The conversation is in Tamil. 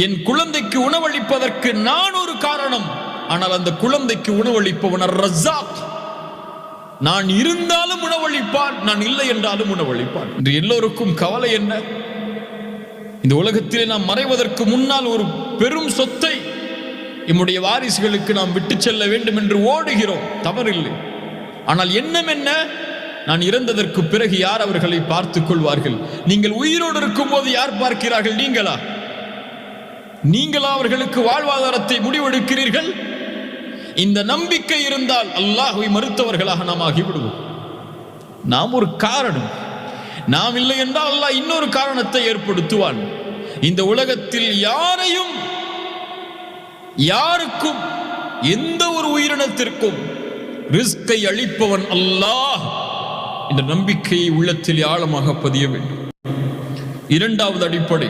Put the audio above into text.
என் குழந்தைக்கு உணவளிப்பதற்கு நான் ஒரு காரணம், ஆனால் அந்த குழந்தைக்கு உணவளிப்பவன் அர்-ரஸாக். நான் இருந்தாலும் உணவளிப்பான், நான் இல்லை என்றாலும் உணவளிப்பான். இன்று எல்லோருக்கும் கவலை என்ன? இந்த உலகத்திலே நாம் மறைவதற்கு முன்னால் ஒரு பெரும் சொத்தை நம்முடைய வாரிசுகளுக்கு நாம் விட்டு செல்ல வேண்டும் என்று ஓடுகிறோம், தவறில்லை. ஆனால் எண்ணம் என்ன? நான் இறந்ததற்கு பிறகு யார் அவர்களை பார்த்துக் கொள்வார்கள்? நீங்கள் உயிரோடு இருக்கும் போது யார் பார்க்கிறார்கள்? நீங்களா அவர்களுக்கு வாழ்வாதாரத்தை முடிவெடுக்கிறீர்கள்? இந்த நம்பிக்கை இருந்தால் அல்லாஹ்வை மறுத்தவர்களாக நாம் ஆகிவிடுவோம். நாம் ஒரு காரணம், நாம் இல்லை என்றால் அல்லாஹ் இன்னொரு காரணத்தை ஏற்படுத்துவான். இந்த உலகத்தில் யாருக்கும் எந்த ஒரு உயிரினத்திற்கும் ரிஸ்கை அளிப்பவன் அல்லாஹ். இந்த நம்பிக்கையை உள்ளத்தில் ஆழமாக பதிய வேண்டும். இரண்டாவது அடிப்படை,